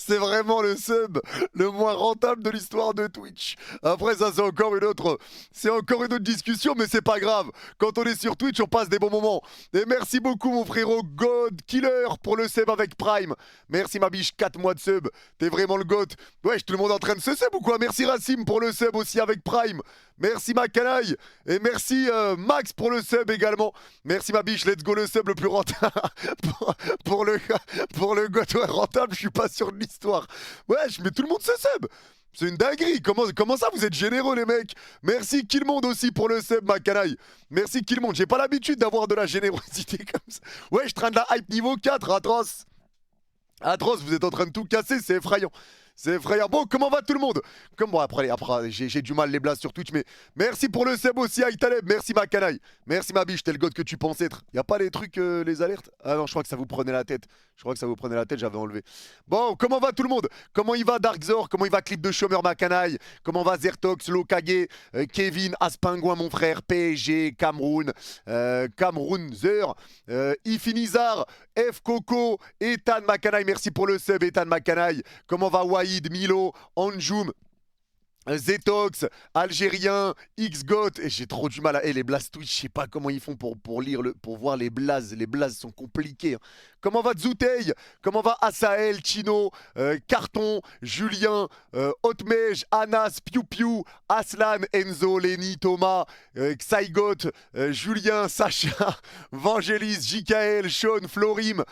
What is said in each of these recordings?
C'est vraiment le sub le moins rentable de l'histoire de Twitch. Après ça c'est encore une autre discussion, mais c'est pas grave. Quand on est sur Twitch, on passe des bons moments. Et merci beaucoup mon frérot God Killer pour le sub avec Prime. Merci ma biche, 4 mois de sub. T'es vraiment le GOAT. Wesh, tout le monde est en train de se sub ou quoi? Merci Racim pour le sub aussi avec Prime. Merci ma canaille. Et merci Max pour le sub également. Merci ma biche, let's go le sub le plus rentable. pour le GOAT rentable, je suis pas sûr de l'histoire. Wesh, mais tout le monde se sub. C'est une dinguerie. Comment ça, vous êtes généreux, les mecs? Merci Killmonde aussi pour le sub, ma canaille. Merci Killmonde. J'ai pas l'habitude d'avoir de la générosité comme ça. Ouais, je traîne de la hype niveau 4, atroce. Atroce, vous êtes en train de tout casser, c'est effrayant. C'est effrayant. Bon, comment va tout le monde? Bon, après j'ai du mal les blasts sur Twitch, mais merci pour le sub aussi, Aïtaleb. Merci ma canaille. Merci ma biche, t'es le god que tu penses être. Y a pas les trucs, les alertes? Ah non, je crois que ça vous prenait la tête. J'avais enlevé. Bon, comment va tout le monde? Comment il va Darkzor? Comment il va Clip de chômeur ma canaille? Comment va Zertox, Lokage, Kevin, Aspingouin mon frère, PSG, Cameroun, Cameroun, Zer, Ifinizar, F Coco, Ethan Macanaï, merci pour le sub Ethan Macanaï. Comment va Waïd, Milo, Anjoum, Zetox, Algérien, Xgot, et j'ai trop du mal à... les blasts Twitch, je sais pas comment ils font pour voir les blazes sont compliqués. Hein. Comment va Zoutei? Comment va Asael, Chino, Carton, Julien, Hotmej, Anas, Piu Piu, Aslan, Enzo, Lenny, Thomas, Xaigot, Julien, Sacha, Vangelis, JKL, Sean, Florim,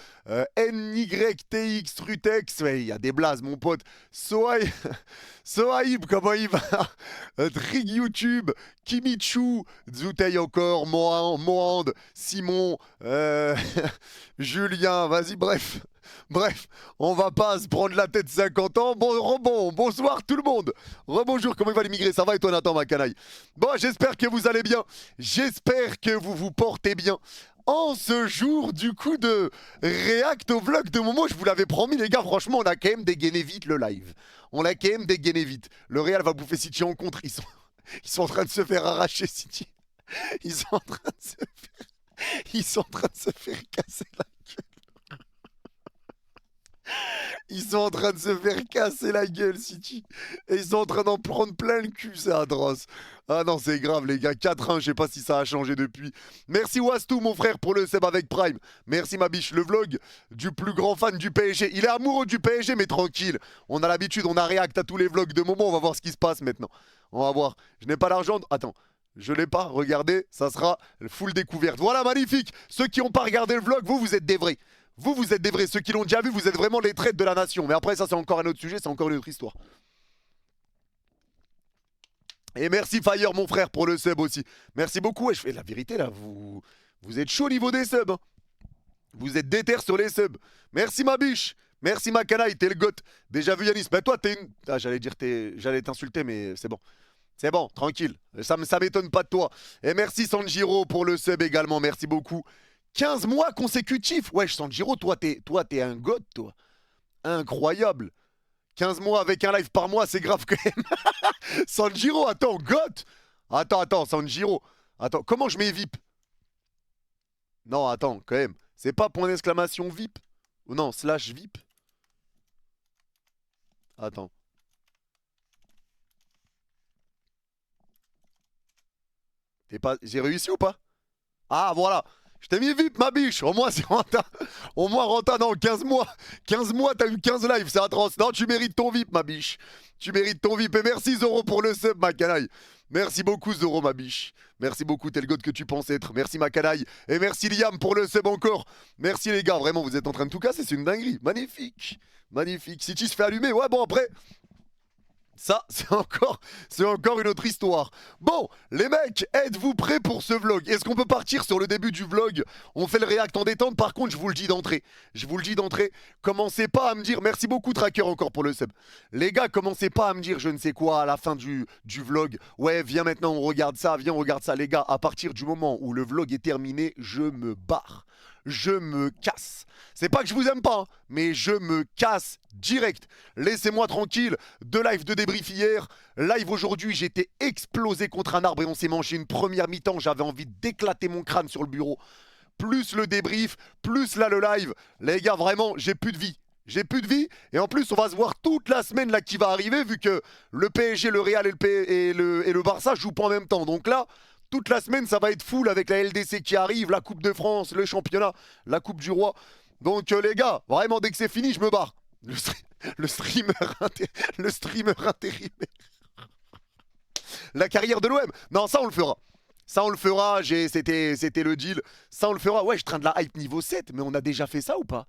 NYTX, Trutex, ouais, il y a des blazes mon pote, Sohaib, comment il va? Trig YouTube, Kimichu, Zoutei encore, Mohand, Simon, Julien, vas-y, bref. Bref, on va pas se prendre la tête 50 ans. Bon, bonsoir tout le monde. Rebonjour, comment il va l'immigré? Ça va et toi Nathan, ma canaille? Bon, j'espère que vous allez bien. J'espère que vous vous portez bien. En ce jour, du coup, de react au vlog de Momo, je vous l'avais promis, les gars, franchement, on a quand même dégainé vite le live. On l'a quand même dégainé vite. Le Real va bouffer City en contre. Ils sont en train de se faire arracher City. Ils sont en train de se faire casser la gueule. Ils sont en train de se faire casser la gueule, City. Et ils sont en train d'en prendre plein le cul, c'est atroce. Ah non, c'est grave, les gars. 4-1, je sais pas si ça a changé depuis. Merci Wastou, mon frère, pour le sub avec Prime. Merci ma biche, le vlog du plus grand fan du PSG. Il est amoureux du PSG, mais tranquille. On a l'habitude, on a react à tous les vlogs de Momo. On va voir ce qui se passe maintenant. On va voir. Je n'ai pas l'argent. Attends. Je l'ai pas, regardez, ça sera full découverte. Voilà, magnifique. Ceux qui n'ont pas regardé le vlog, vous êtes des vrais. Vous êtes des vrais. Ceux qui l'ont déjà vu, vous êtes vraiment les traites de la nation. Mais après, ça, c'est encore un autre sujet, c'est encore une autre histoire. Et merci Fire, mon frère, pour le sub aussi. Merci beaucoup. Ouais, je fais la vérité, là, vous êtes chaud au niveau des subs. Hein. Vous êtes déter sur les subs. Merci ma biche. Merci ma canaille, t'es le goth. Déjà vu Yanis. Bah toi, t'es une... Ah, j'allais t'insulter, mais c'est bon. C'est bon, tranquille. Ça m'étonne pas de toi. Et merci Sanjiro pour le sub également. Merci beaucoup. 15 mois consécutifs. Wesh, Sanjiro, toi, t'es un god, toi. Incroyable. 15 mois avec un live par mois, c'est grave quand même. Sanjiro, attends, god. Attends, Sanjiro. Attends, comment je mets VIP? Non, attends, quand même. C'est pas point d'exclamation VIP? Ou non, slash VIP? Attends. J'ai réussi ou pas? Ah, voilà. Je t'ai mis VIP, ma biche. Au moins, c'est renta. Au moins, renta, non, 15 mois. 15 mois, t'as eu 15 lives, c'est atroce. Non, tu mérites ton VIP, ma biche. Tu mérites ton VIP. Et merci, Zoro, pour le sub, ma canaille. Merci beaucoup, Zoro, ma biche. Merci beaucoup, t'es le god que tu penses être. Merci, ma canaille. Et merci, Liam, pour le sub encore. Merci, les gars. Vraiment, vous êtes en train de tout casser. C'est une dinguerie. Magnifique. Magnifique. City se fait allumer. Ouais, bon, après... Ça, c'est encore une autre histoire. Bon, les mecs, êtes-vous prêts pour ce vlog? Est-ce qu'on peut partir sur le début du vlog? On fait le react en détente. Par contre, je vous le dis d'entrée. Commencez pas à me dire... Merci beaucoup, Tracker, encore pour le sub. Les gars, commencez pas à me dire je ne sais quoi à la fin du vlog. Ouais, viens maintenant, on regarde ça. Viens, on regarde ça. Les gars, à partir du moment où le vlog est terminé, je me barre. Je me casse. C'est pas que je vous aime pas, hein, mais je me casse direct. Laissez-moi tranquille. 2 lives de débrief hier. Live aujourd'hui, j'étais explosé contre un arbre et on s'est mangé une première mi-temps. J'avais envie d'éclater mon crâne sur le bureau. Plus le débrief, plus là le live. Les gars, vraiment, j'ai plus de vie. J'ai plus de vie. Et en plus, on va se voir toute la semaine là qui va arriver, vu que le PSG, le Real et le Barça jouent pas en même temps. Donc là, toute la semaine, ça va être full avec la LDC qui arrive, la Coupe de France, le championnat, la Coupe du Roi. Donc les gars, vraiment, dès que c'est fini, je me barre. Le streamer, le streamer intérimaire. La carrière de l'OM. Non, ça, on le fera. Ça, on le fera. C'était le deal. Ça, on le fera. Ouais, je traîne de la hype niveau 7. Mais on a déjà fait ça ou pas?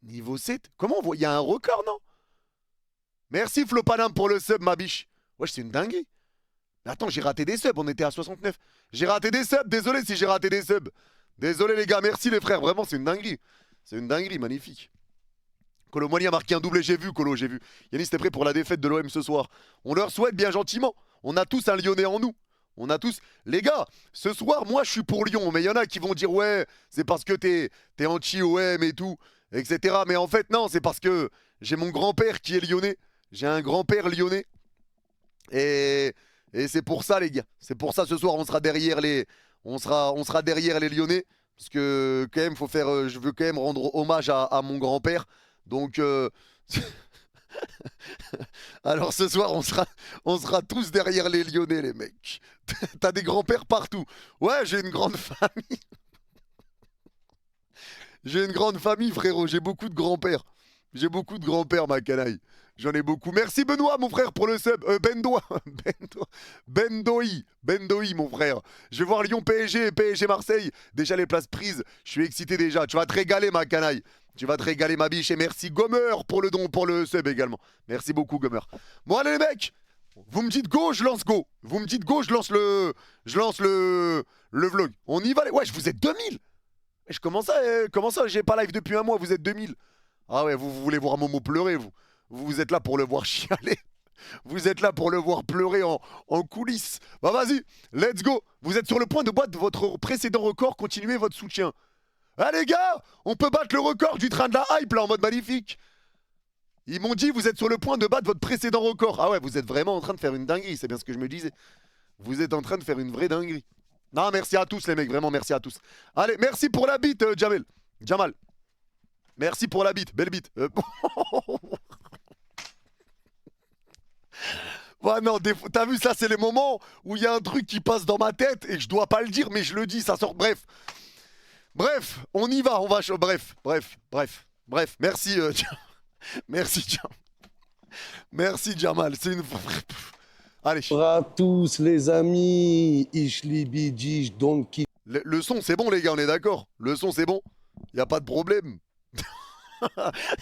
Niveau 7? Comment on voit? Il y a un record, non? Merci Flopanam pour le sub, ma biche. Wesh, c'est une dinguerie. Mais attends, j'ai raté des subs. On était à 69. J'ai raté des subs. Désolé si j'ai raté des subs. Désolé, les gars. Merci, les frères. Vraiment, c'est une dinguerie. C'est une dinguerie. Magnifique. Colomboigny a marqué un doublé, j'ai vu, Colo, j'ai vu. Yannis, t'es prêt pour la défaite de l'OM ce soir? On leur souhaite bien gentiment. On a tous un Lyonnais en nous. On a tous... Les gars, ce soir, moi, je suis pour Lyon. Mais il y en a qui vont dire, ouais, c'est parce que t'es anti-OM et tout, etc. Mais en fait, non, c'est parce que j'ai mon grand-père qui est lyonnais. J'ai un grand-père lyonnais. Et c'est pour ça, les gars. C'est pour ça, ce soir, on sera derrière les... On sera derrière les Lyonnais. Parce que, quand même, faut faire... je veux quand même rendre hommage à mon grand-père. Donc, alors ce soir, on sera tous derrière les Lyonnais, les mecs. T'as des grands-pères partout. Ouais, j'ai une grande famille. J'ai une grande famille, frérot. J'ai beaucoup de grands-pères. J'ai beaucoup de grands-pères, ma canaille. J'en ai beaucoup. Merci Benoît, mon frère, pour le sub. Bendoa. Bendoï, mon frère. Je vais voir Lyon PSG et PSG Marseille. Déjà les places prises. Je suis excité déjà. Tu vas te régaler, ma canaille. Tu vas te régaler, ma biche. Et merci Gomer pour le don, pour le sub également. Merci beaucoup, Gomer. Bon, allez, les mecs. Vous me dites go, je lance go. Vous me dites go, je lance le vlog. On y va, les... Wesh, vous êtes 2000. Comment ça, j'ai pas live depuis un mois, vous êtes 2000. Ah ouais, vous voulez voir Momo pleurer, vous. Vous êtes là pour le voir chialer. Vous êtes là pour le voir pleurer en coulisses. Bah vas-y, let's go. Vous êtes sur le point de battre votre précédent record, continuez votre soutien. Ah les gars, on peut battre le record du train de la hype là en mode magnifique. Ils m'ont dit vous êtes sur le point de battre votre précédent record. Ah ouais, vous êtes vraiment en train de faire une dinguerie, c'est bien ce que je me disais. Vous êtes en train de faire une vraie dinguerie. Non, merci à tous les mecs, vraiment merci à tous. Allez, merci pour la bite, Jamal. Merci pour la bite, belle bite. Ouais, non, t'as vu, ça c'est les moments où il y a un truc qui passe dans ma tête et je dois pas le dire, mais je le dis, ça sort. Bref, on y va, bref. Merci, merci, merci, Jamal. C'est une. Allez. Bonjour à tous les amis, Ishlibi donc. Le son c'est bon les gars, on est d'accord. Le son c'est bon, y a pas de problème.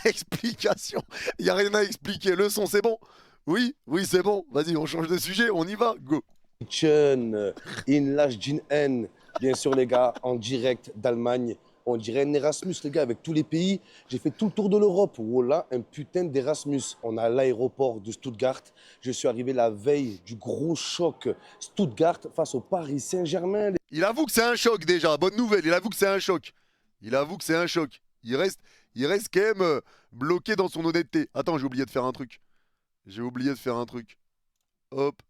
Explication, y a rien à expliquer. Le son c'est bon. Oui, c'est bon. Vas-y, on change de sujet, on y va, go. In N, bien sûr les gars, en direct d'Allemagne. On dirait un Erasmus, les gars, avec tous les pays. J'ai fait tout le tour de l'Europe. Voilà, un putain d'Erasmus. On a l'aéroport de Stuttgart. Je suis arrivé la veille du gros choc Stuttgart face au Paris Saint-Germain. Il avoue que c'est un choc déjà. Bonne nouvelle, il avoue que c'est un choc. Il reste quand même bloqué dans son honnêteté. Attends, j'ai oublié de faire un truc. Hop.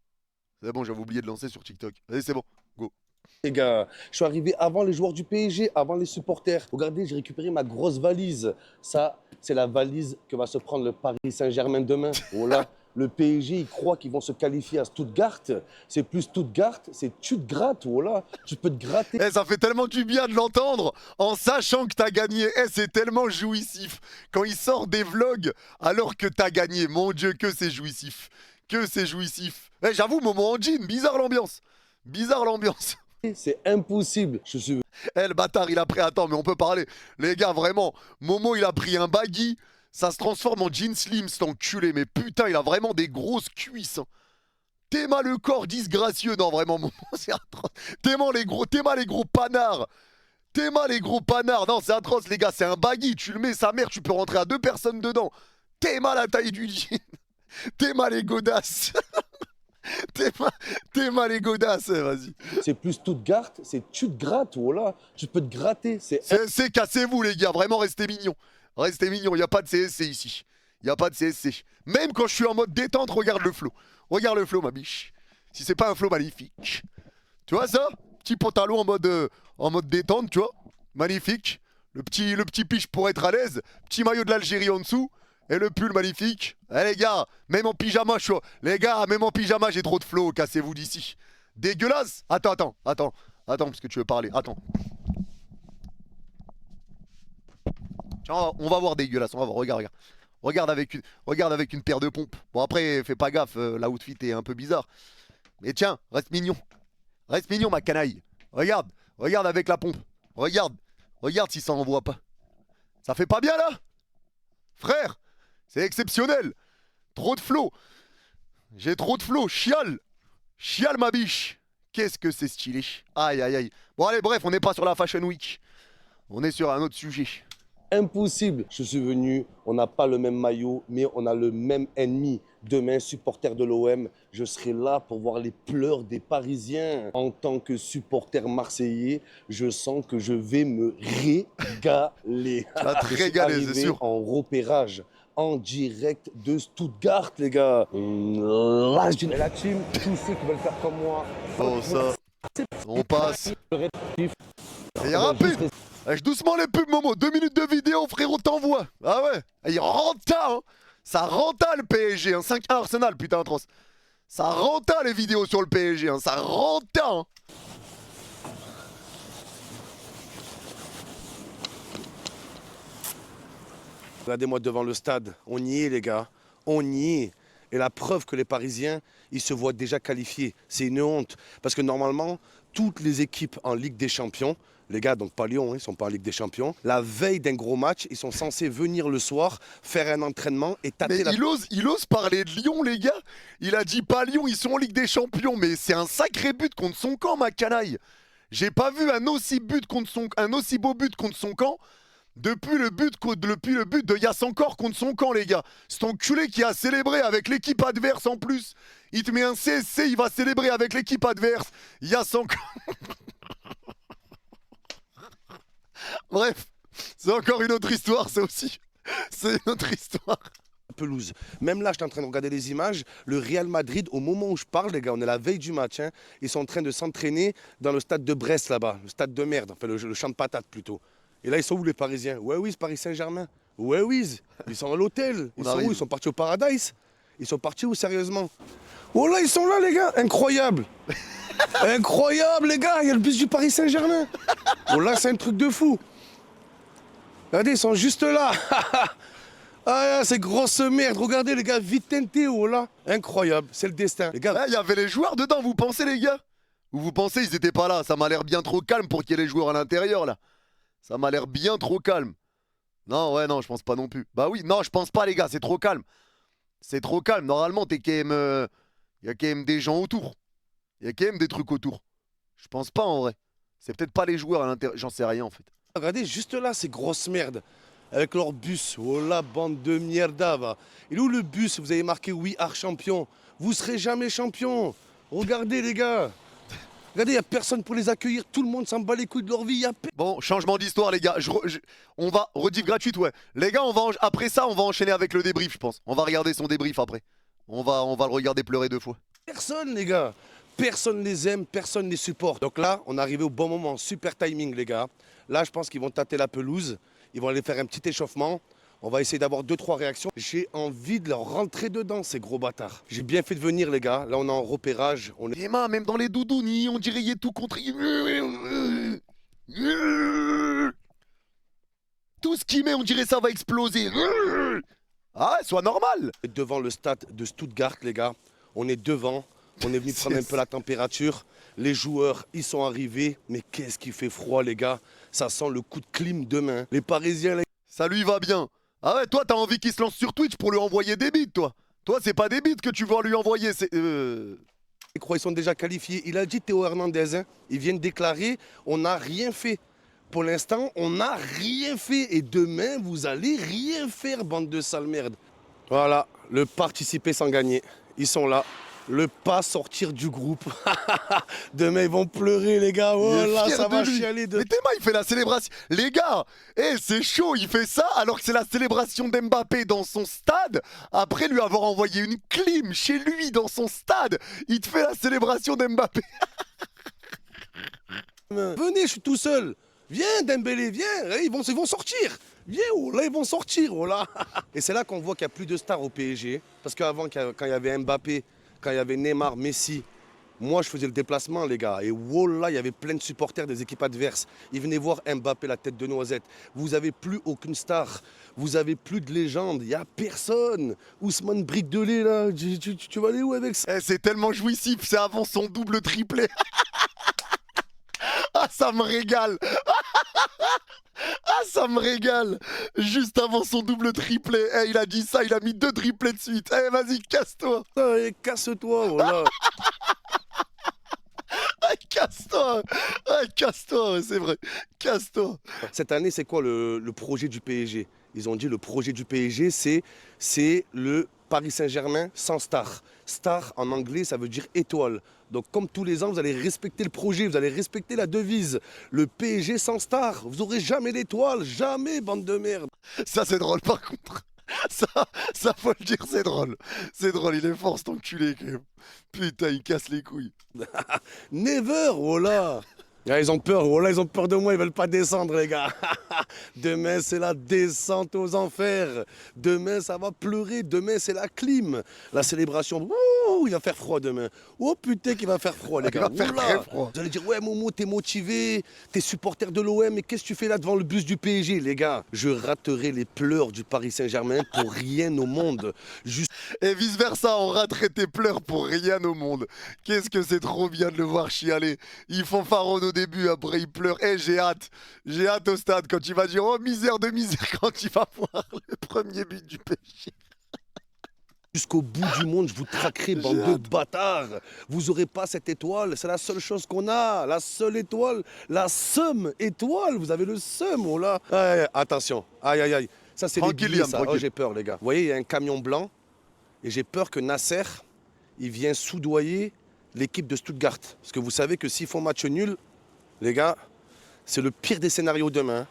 C'est bon, j'avais oublié de lancer sur TikTok. Allez, c'est bon. Go. Les gars, je suis arrivé avant les joueurs du PSG, avant les supporters. Regardez, j'ai récupéré ma grosse valise. Ça, c'est la valise que va se prendre le Paris Saint-Germain demain. Voilà. Le PSG, ils croient qu'ils vont se qualifier à Stuttgart. C'est plus Stuttgart, c'est tu te grattes, voilà. Tu peux te gratter. Ça fait tellement du bien de l'entendre en sachant que t'as gagné. C'est tellement jouissif. Quand il sort des vlogs alors que t'as gagné. Mon Dieu, que c'est jouissif. J'avoue, Momo en jean, bizarre l'ambiance. C'est impossible. Je suis... Le bâtard, il a pris... Attends, mais on peut parler. Les gars, vraiment, Momo, il a pris un baggy. Ça se transforme en jean slim, cet enculé. Mais putain, il a vraiment des grosses cuisses. Hein. T'aimas le corps disgracieux. Non, vraiment, Momo, c'est atroce. T'aimas les gros panards. Non, c'est atroce, les gars. C'est un baggy. Tu le mets, sa mère, tu peux rentrer à 2 personnes dedans. T'aimas la taille du jean. T'aimas les godasses. T'aimas les godasses, vas-y. C'est plus Stuttgart, c'est tu te grattes, voilà. Tu peux te gratter. C'est cassez-vous, les gars. Vraiment, restez mignons. Il n'y a pas de CSC ici. Même quand je suis en mode détente, regarde le flow. Regarde le flow, ma biche. Si c'est pas un flow magnifique. Tu vois ça? Petit pantalon en mode détente, tu vois? Magnifique. Le petit piche pour être à l'aise. Petit maillot de l'Algérie en dessous. Et le pull magnifique. Eh les gars, même en pyjama, les gars, même en pyjama, j'ai trop de flow. Cassez-vous d'ici. Dégueulasse. Attends, parce que tu veux parler. Attends. Tiens, on va voir dégueulasse. On va voir. Regarde. Regarde avec une paire de pompes. Bon après, fais pas gaffe. L'outfit est un peu bizarre. Mais tiens, reste mignon. Reste mignon, ma canaille. Regarde avec la pompe. Regarde si ça envoie pas. Ça fait pas bien là? Frère, c'est exceptionnel. Trop de flow. J'ai trop de flow. Chiale ma biche. Qu'est-ce que c'est stylé. Aïe. Bon allez, bref, on n'est pas sur la Fashion Week. On est sur un autre sujet. Impossible. Je suis venu, on n'a pas le même maillot, mais on a le même ennemi. Demain, supporter de l'OM, je serai là pour voir les pleurs des Parisiens. En tant que supporter marseillais, je sens que je vais me régaler. Tu vas te régaler, c'est sûr. En repérage, en direct de Stuttgart, les gars. Là, je dis la team, tous ceux qui veulent faire comme moi. Oh ça, on passe. Et rapide. Lâche doucement les pubs, Momo. 2 minutes de vidéo, frérot, t'envoie. Ah ouais. Il renta, hein. Ça renta le PSG. Hein. 5-1 Arsenal, putain, atroce. Ça renta les vidéos sur le PSG. Hein. Ça renta. Hein. Regardez-moi devant le stade. On y est, les gars. On y est. Et la preuve que les Parisiens, ils se voient déjà qualifiés. C'est une honte. Parce que normalement, toutes les équipes en Ligue des Champions, les gars, donc pas Lyon, ils ne sont pas en Ligue des Champions, la veille d'un gros match, ils sont censés venir le soir, faire un entraînement et tâter mais il ose parler de Lyon, les gars. Il a dit pas Lyon, ils sont en Ligue des Champions. Mais c'est un sacré but contre son camp, ma canaille. J'ai pas vu un aussi beau but contre son camp. Depuis le but de Yassankor contre son camp, les gars. Cet enculé qui a célébré avec l'équipe adverse en plus. Il te met un CSC, il va célébrer avec l'équipe adverse. Yassankor. Bref, c'est encore une autre histoire, ça aussi. C'est une autre histoire. Pelouse. Même là, je suis en train de regarder les images. Le Real Madrid, au moment où je parle, les gars, on est la veille du match. Hein, ils sont en train de s'entraîner dans le stade de Brest, là-bas. Le stade de merde, enfin le champ de patates plutôt. Et là, ils sont où les Parisiens? Ouais, oui, Paris Saint-Germain. Ouais, oui, ils sont à l'hôtel. Ils sont où? Ils sont partis au Paradise. Ils sont partis où, sérieusement? Oh là, ils sont là, les gars. Incroyable. Incroyable, les gars. Il y a le bus du Paris Saint-Germain. Oh là, c'est un truc de fou. Regardez, ils sont juste là. Ah, c'est grosse merde. Regardez, les gars, Vicente, oh là. Incroyable, c'est le destin. Les gars, il y avait les joueurs dedans, vous pensez, les gars? Ou vous pensez ils étaient pas là? Ça m'a l'air bien trop calme pour qu'il y ait les joueurs à l'intérieur, là. Ça m'a l'air bien trop calme. Non, ouais, non, je pense pas non plus. Bah oui, non, je pense pas, les gars, c'est trop calme. C'est trop calme. Normalement, t'es quand même... y a quand même des gens autour. Il y a quand même des trucs autour. Je pense pas, en vrai. C'est peut-être pas les joueurs à l'intérieur. J'en sais rien, en fait. regardez, juste là, ces grosses merdes. Avec leur bus. Oh la bande de mierda, va. Et où le bus? Vous avez marqué oui, art champion. Vous serez jamais champion. Regardez, les gars. Regardez, il n'y a personne pour les accueillir. Tout le monde s'en bat les couilles de leur vie. Bon, changement d'histoire, les gars. On va... Rediff gratuite, ouais. Les gars, après ça, on va enchaîner avec le débrief, je pense. On va regarder son débrief après. On va le regarder pleurer 2 fois. Personne, les gars. Personne les aime, personne les supporte. Donc là, on est arrivé au bon moment. Super timing, les gars. Là, je pense qu'ils vont tâter la pelouse. Ils vont aller faire un petit échauffement. On va essayer d'avoir 2-3 réactions. J'ai envie de leur rentrer dedans, ces gros bâtards. J'ai bien fait de venir, les gars. Là, on est en repérage. Emma, même dans les doudounis, on dirait qu'il y a tout contre... Tout ce qu'il met, on dirait ça va exploser. Ah, soit normal. Devant le stade de Stuttgart, les gars. On est devant. On est venu prendre un peu la température. Les joueurs, ils sont arrivés. Mais qu'est-ce qui fait froid, les gars. Ça sent le coup de clim demain. Les Parisiens, les... Ça lui va bien. Ah ouais, toi, t'as envie qu'il se lance sur Twitch pour lui envoyer des bits, toi. Toi, c'est pas des bits que tu vas lui envoyer, c'est... Je crois qu'ils sont déjà qualifiés. Il a dit Théo Hernandez, hein. Il vient de déclarer, on n'a rien fait. Pour l'instant, on n'a rien fait. Et demain, vous allez rien faire, bande de sales merdes. Voilà, le participer sans gagner. Ils sont là. Le pas sortir du groupe. Demain, ils vont pleurer, les gars. Oh là, ça va chialer. Mais Théma, il fait la célébration. Les gars, c'est chaud. Il fait ça alors que c'est la célébration d'Mbappé dans son stade. Après lui avoir envoyé une clim chez lui dans son stade, il te fait la célébration d'Mbappé. Venez, je suis tout seul. Viens Dembélé, viens, ils vont sortir. Viens, oh là, ils vont sortir, oh là. Et c'est là qu'on voit qu'il n'y a plus de stars au PSG. Parce qu'avant, quand il y avait Mbappé, quand il y avait Neymar, Messi, moi, je faisais le déplacement, les gars. Et voilà, il y avait plein de supporters des équipes adverses. Ils venaient voir Mbappé, la tête de noisette. Vous n'avez plus aucune star. Vous n'avez plus de légende. Il n'y a personne. Ousmane Brique de lait, là, tu vas aller où avec ça? Eh, c'est tellement jouissif, c'est avant son double triplé. Ah, ça me régale. Ah, ça me régale. Juste avant son double triplé. Eh, il a dit ça, il a mis 2 triplés de suite. Eh, vas-y, casse-toi. Eh, casse-toi, voilà. Ah, casse-toi. Ah, casse-toi, c'est vrai. Casse-toi. Cette année, c'est quoi le projet du PSG? Ils ont dit le projet du PSG, c'est le Paris Saint-Germain sans star. Star, en anglais, ça veut dire étoile. Donc, comme tous les ans, vous allez respecter le projet, vous allez respecter la devise. Le PSG sans star. Vous n'aurez jamais d'étoile, jamais, bande de merde. Ça, c'est drôle, par contre. Ça faut le dire, c'est drôle. C'est drôle, il est fort, cet enculé, quand même. Putain, il casse les couilles. Never, oh là. Ah, ils ont peur, oh là, ils ont peur de moi, ils veulent pas descendre, les gars. Demain, c'est la descente aux enfers. Demain, ça va pleurer. Demain, c'est la clim. La célébration. Ouh, il va faire froid demain. Oh putain, qu'il va faire froid, les gars. Il va faire Oula. très froid. Vous allez dire, ouais, Momo, t'es motivé, t'es supporter de l'OM, mais qu'est-ce que tu fais là devant le bus du PSG, les gars? Je raterai les pleurs du Paris Saint-Germain pour rien au monde. Juste Et vice-versa, on raterait tes pleurs pour rien au monde. Qu'est-ce que c'est trop bien de le voir chialer. Ils font fanfaronne au début, après ils pleurent. Eh, j'ai hâte. J'ai hâte au stade quand il va dire oh misère de misère quand il va voir le premier but du PSG. Jusqu'au bout du monde, je vous traquerai, bande de bâtards. Vous aurez pas cette étoile, c'est la seule chose qu'on a. La seule étoile, la seum étoile. Vous avez le seum, oh là. Ouais, attention, aïe, aïe, aïe. Ça, c'est les Tranquille, billets, Liam, ça. tranquille. Oh, j'ai peur, les gars. Vous voyez, il y a un camion blanc. Et j'ai peur que Nasser, il vienne soudoyer l'équipe de Stuttgart. Parce que vous savez que s'ils font match nul, les gars, c'est le pire des scénarios demain.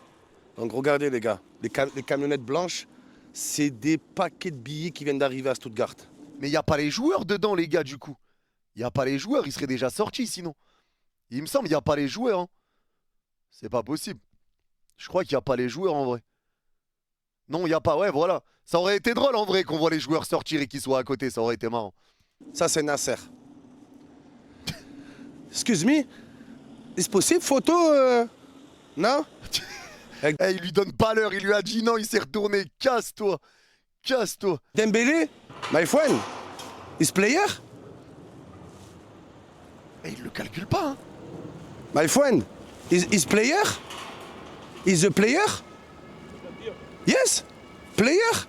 Donc regardez, les gars, les camionnettes blanches, c'est des paquets de billets qui viennent d'arriver à Stuttgart. Mais il n'y a pas les joueurs dedans, les gars, du coup. Il n'y a pas les joueurs, ils seraient déjà sortis sinon. Il me semble qu'il n'y a pas les joueurs. Hein. C'est pas possible. Je crois qu'il n'y a pas les joueurs en vrai. Non, il n'y a pas. Ouais, voilà. Ça aurait été drôle en vrai qu'on voit les joueurs sortir et qu'ils soient à côté. Ça aurait été marrant. Ça, c'est Nasser. Excuse me, est-ce possible photo Non? Eh, il lui donne pas l'heure. Il lui a dit non, il s'est retourné. Casse-toi. Casse-toi. Dembélé, my friend, is player? Eh, il le calcule pas. Hein. My friend, is player? Is a player? Yes? Player?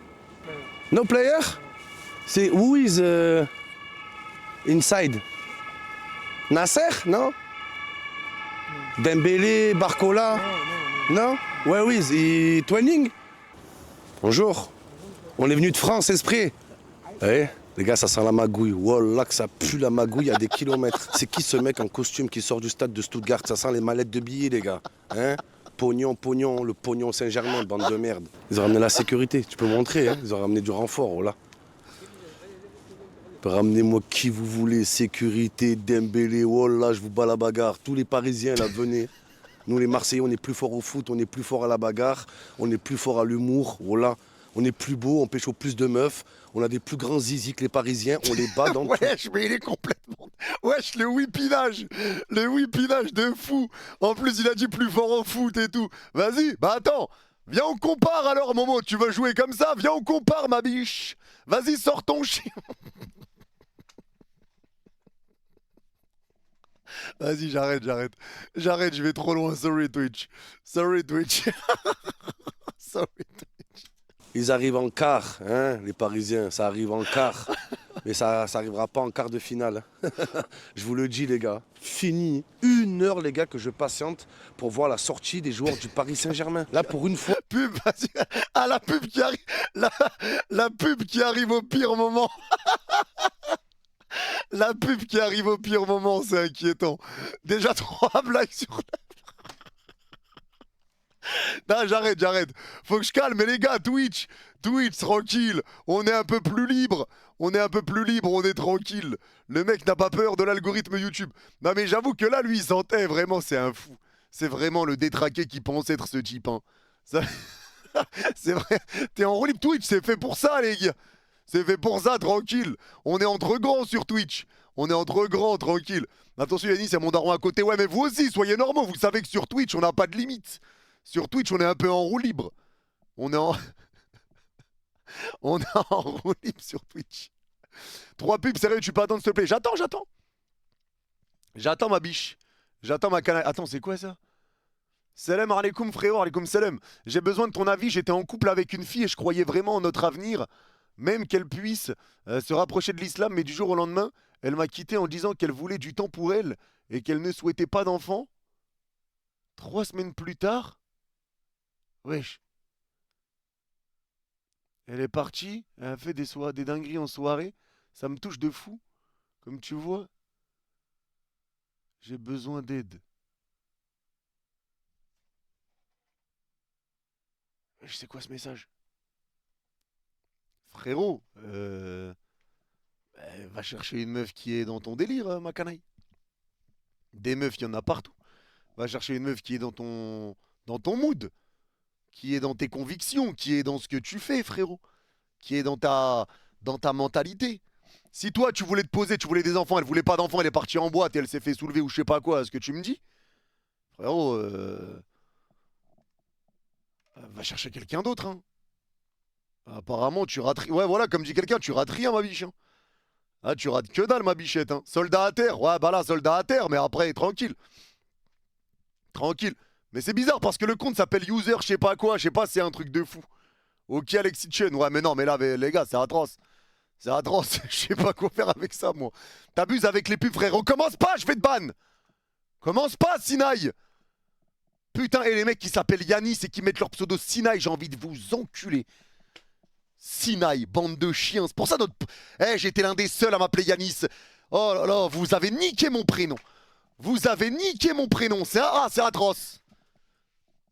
No player? C'est who is inside? Nasser? No? Dembélé, Barcola? Non? Where is he training? Bonjour. On est venu de France, esprit. Eh, les gars, ça sent la magouille. Wallah, que ça pue la magouille à des kilomètres. C'est qui ce mec en costume qui sort du stade de Stuttgart? Ça sent les mallettes de billets, les gars. Hein? Pognon, pognon, le pognon Saint-Germain, bande de merde. Ils ont ramené la sécurité, tu peux montrer, hein? Ils ont ramené du renfort, oh là. Ramenez-moi qui vous voulez, sécurité, Dembélé, oh là, je vous bats la bagarre. Tous les Parisiens, là, venez. Nous, les Marseillais, on est plus forts au foot, on est plus forts à la bagarre, on est plus forts à l'humour, oh là. On est plus beau, on pêche au plus de meufs, on a des plus grands zizi que les Parisiens, on les bat dans tout. Wesh, mais il est complètement. Wesh, le whippinage. Le whippinage de fou. En plus, il a dit plus fort au foot et tout. Vas-y, bah attends. Viens, on compare alors, Momo. Tu veux jouer comme ça? Viens, on compare, ma biche. Vas-y, sors ton chien. Vas-y, j'arrête. J'arrête, je vais trop loin. Sorry, Twitch. Sorry, Twitch. Sorry, Twitch. Ils arrivent en quart, hein, les Parisiens, ça arrive en quart. Mais ça n'arrivera pas en quart de finale. Je vous le dis, les gars. Fini. 1 heure, les gars, que je patiente pour voir la sortie des joueurs du Paris Saint-Germain. Là, pour une fois. Pub, vas-y. Ah, la pub qui arrive. La pub qui arrive au pire moment. La pub qui arrive au pire moment, c'est inquiétant. Déjà 3 blagues sur Non, j'arrête. Faut que je calme. Mais les gars, Twitch, tranquille. On est un peu plus libre. On est tranquille. Le mec n'a pas peur de l'algorithme YouTube. Non, mais j'avoue que là, lui, il sentait vraiment, c'est un fou. C'est vraiment le détraqué qui pense être ce type. Hein. Ça... c'est vrai. T'es en roue libre. Twitch, c'est fait pour ça, les gars. C'est fait pour ça, tranquille. On est entre grands sur Twitch. On est entre grands, tranquille. Attention, Yannis, c'est mon daron à côté. Ouais, mais vous aussi, soyez normaux. Vous savez que sur Twitch, on n'a pas de limite. Sur Twitch, on est un peu en roue libre. On est en... on est en roue libre sur Twitch. 3 pubs, sérieux, tu peux attendre, s'il te plaît. J'attends. J'attends ma biche. J'attends ma canne. Attends, c'est quoi ça? Salam alaikum frérot, alaikum salam. J'ai besoin de ton avis, j'étais en couple avec une fille et je croyais vraiment en notre avenir, même qu'elle puisse se rapprocher de l'islam, mais du jour au lendemain, elle m'a quitté en disant qu'elle voulait du temps pour elle et qu'elle ne souhaitait pas d'enfant. 3 semaines plus tard, wesh, elle est partie, elle a fait des dingueries en soirée, ça me touche de fou. Comme tu vois, j'ai besoin d'aide. Wesh, c'est quoi ce message? Frérot, va chercher une meuf qui est dans ton délire, ma canaille. Des meufs, il y en a partout. Va chercher une meuf qui est dans ton mood, qui est dans tes convictions, qui est dans ce que tu fais, frérot, qui est dans ta mentalité. Si toi, tu voulais te poser, tu voulais des enfants, elle voulait pas d'enfants, elle est partie en boîte et elle s'est fait soulever ou je sais pas quoi, ce que tu me dis, frérot, va chercher quelqu'un d'autre, hein. Apparemment, tu rates... Ouais, voilà, comme dit quelqu'un, tu rates rien, ma biche. Hein. Ah, tu rates que dalle, ma bichette. Hein. Soldat à terre. Ouais, bah là, soldat à terre, mais après, tranquille. Tranquille. Mais c'est bizarre parce que le compte s'appelle user, je sais pas quoi. Je sais pas, c'est un truc de fou. Ok, Alexis Chen. Ouais, mais non, mais là, les gars, c'est atroce. C'est atroce. Je sais pas quoi faire avec ça, moi. T'abuses avec les pubs, frère. Commence pas, je vais te ban. Commence pas, Sinaï. Putain, et les mecs qui s'appellent Yanis et qui mettent leur pseudo Sinaï, j'ai envie de vous enculer. Sinaï, bande de chiens. C'est pour ça notre... j'étais l'un des seuls à m'appeler Yanis. Oh là là, vous avez niqué mon prénom. Vous avez niqué mon prénom. C'est atroce.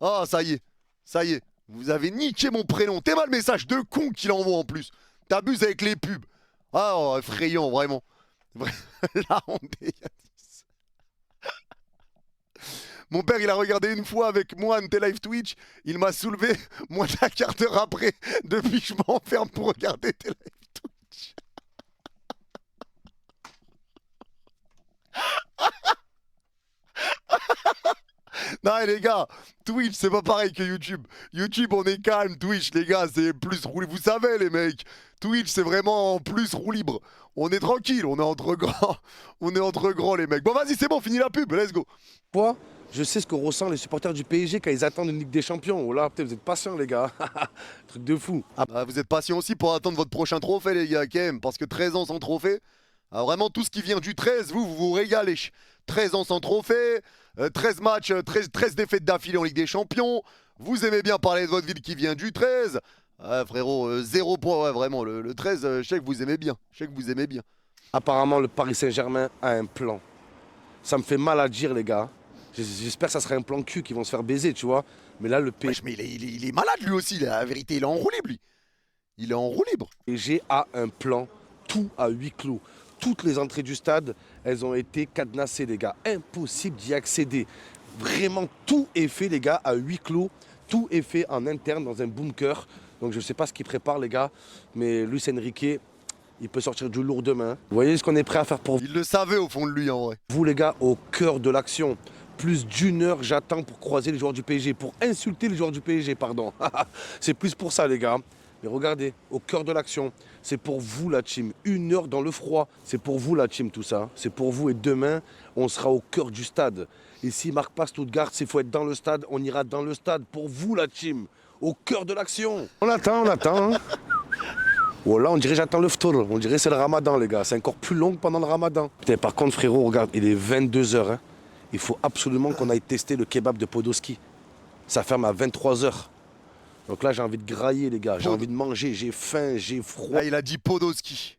Ah, ça y est. Ça y est. Vous avez niqué mon prénom. T'es mal le message de con qu'il envoie en plus. T'abuses avec les pubs. Ah, oh, effrayant, vraiment. La honte des Yanis. Mon père, il a regardé une fois avec moi un tes live Twitch. Il m'a soulevé moins d'un quart d'heure après. Depuis, je m'enferme pour regarder tes live Twitch. Non, les gars, Twitch, c'est pas pareil que YouTube. YouTube, on est calme. Twitch, les gars, c'est plus roue libre. Vous savez, les mecs, Twitch, c'est vraiment plus roue libre. On est tranquille, on est entre grands. On est entre grands, les mecs. Bon, vas-y, c'est bon, fini la pub, let's go. Quoi? Je sais ce que ressentent les supporters du PSG quand ils attendent une Ligue des Champions. Oh là, peut-être vous êtes patients, les gars. Truc de fou. Ah, vous êtes patients aussi pour attendre votre prochain trophée, les gars, quand même. Parce que 13 ans sans trophée, vraiment tout ce qui vient du 13, vous vous régalez. 13 ans sans trophée, 13 matchs, 13 défaites d'affilée en Ligue des Champions. Vous aimez bien parler de votre ville qui vient du 13. Frérot, 0 point, ouais, vraiment. Le 13, je sais que vous aimez bien. Je sais que vous aimez bien. Apparemment, le Paris Saint-Germain a un plan. Ça me fait mal à dire, les gars. J'espère que ça sera un plan cul qui vont se faire baiser, tu vois. Mais là, le Wesh, mais il est malade lui aussi, la vérité. Il est en roue libre, lui. Il est en roue libre. PSG a un plan, tout à huis clos. Toutes les entrées du stade, elles ont été cadenassées, les gars. Impossible d'y accéder. Vraiment, tout est fait, les gars, à huis clos. Tout est fait en interne, dans un bunker. Donc, je ne sais pas ce qu'ils préparent, les gars. Mais Luis Enrique, il peut sortir du lourd demain. Vous voyez ce qu'on est prêt à faire pour vous? Il le savait au fond de lui, en vrai. Vous, les gars, au cœur de l'action. Plus d'1 heure, j'attends pour croiser les joueurs du PSG, pour insulter les joueurs du PSG, pardon. C'est plus pour ça, les gars. Mais regardez, au cœur de l'action, c'est pour vous, la team. 1 heure dans le froid, c'est pour vous, la team, tout ça. C'est pour vous. Et demain, on sera au cœur du stade. Et s'il ne marque pas Stuttgart, s'il faut être dans le stade, on ira dans le stade. Pour vous, la team. Au cœur de l'action. On attend, on attend. Voilà, on dirait j'attends le ftour. On dirait c'est le ramadan, les gars. C'est encore plus long que pendant le ramadan. Putain, par contre, frérot, regarde, il est 22 h. Hein. Il faut absolument qu'on aille tester le kebab de Podolski. Ça ferme à 23 h. Donc là, j'ai envie de grailler, les gars. J'ai envie de manger. J'ai faim, j'ai froid. Ah, il a dit Podolski.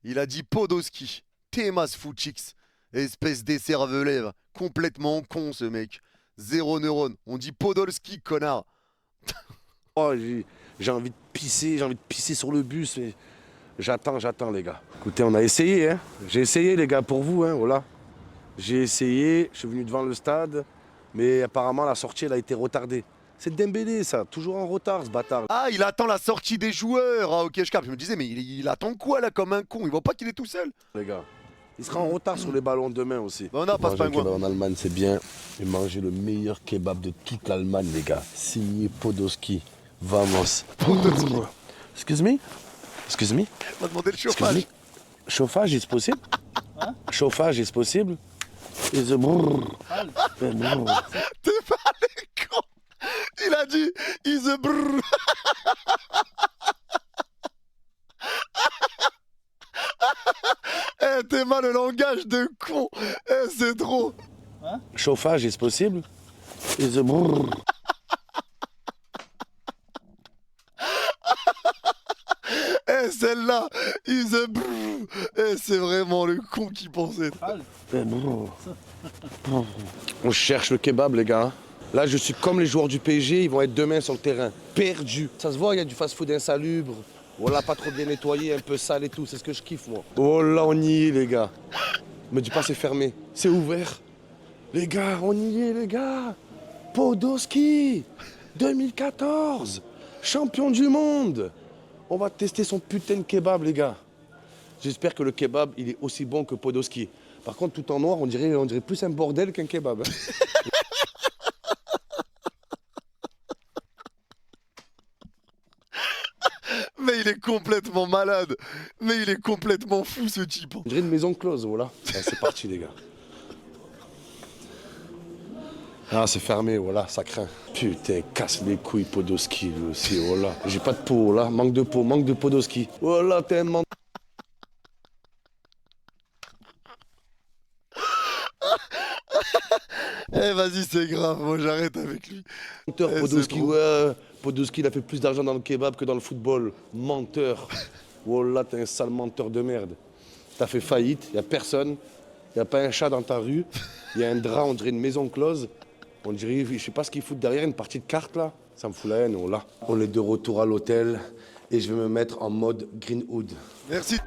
Il a dit Podolski. Temas Fuchix. Espèce d'écervelé. Complètement con, ce mec. 0 neurone. On dit Podolski, connard. Oh, j'ai envie de pisser sur le bus. Mais j'attends, les gars. Écoutez, on a essayé, hein. J'ai essayé, les gars, pour vous, hein, voilà. J'ai essayé, je suis venu devant le stade. Mais apparemment, la sortie, elle a été retardée. C'est Dembélé, ça. Toujours en retard, ce bâtard. Ah, il attend la sortie des joueurs. Ah, ok, je capte. Je me disais, mais il attend quoi là comme un con? Il voit pas qu'il est tout seul. Les gars. Il sera en retard sur les ballons demain aussi. Bon, non, passe Manger pas un un coin. kebab en Allemagne, c'est bien. Mais manger le meilleur kebab de toute l'Allemagne, les gars. Signé Podolski. Vamos. Excuse me? Excuse me? On va demander le Excuse chauffage. me? Chauffage, est-ce possible? Chauffage, est-ce possible? Is a brrr. Brrr. T'es pas les cons. Il a dit, is a brrr. Eh, t'es mal le langage de con. Eh, c'est trop. Chauffage, est-ce possible? Is a brrr. Eh, celle-là, is a brrr. Eh, c'est vraiment le con qui pensait. On cherche le kebab, les gars. Là, je suis comme les joueurs du PSG, ils vont être demain sur le terrain. Perdus. Ça se voit, il y a du fast-food insalubre. Voilà, pas trop bien nettoyé, un peu sale et tout. C'est ce que je kiffe, moi. Oh là, on y est, les gars. Me dis pas c'est fermé. C'est ouvert. Les gars, on y est, les gars. Podolski, 2014. Champion du monde. On va tester son putain de kebab, les gars. J'espère que le kebab, il est aussi bon que Podolski. Par contre, tout en noir, on dirait plus un bordel qu'un kebab. Hein. Mais il est complètement malade. Mais il est complètement fou, ce type. On dirait une maison close, voilà. Ah, c'est parti, les gars. Ah, c'est fermé, voilà, ça craint. Putain, casse les couilles, Podolski, lui aussi, voilà. J'ai pas de peau, là, manque de Podolski. Voilà, t'es un menteur, Eh, vas-y, c'est grave. Moi, j'arrête avec lui. c'est Podolski, trop. ouais. Podolski, il a fait plus d'argent dans le kebab que dans le football. Menteur. Voilà, t'es un sale menteur de merde. T'as fait faillite, y a personne. Y a pas un chat dans ta rue. Y a un drap, on dirait une maison close. On dirait, je sais pas ce qu'ils foutent derrière, une partie de cartes là. Ça me fout la haine, on l'a. On est de retour à l'hôtel et je vais me mettre en mode Greenwood. Merci.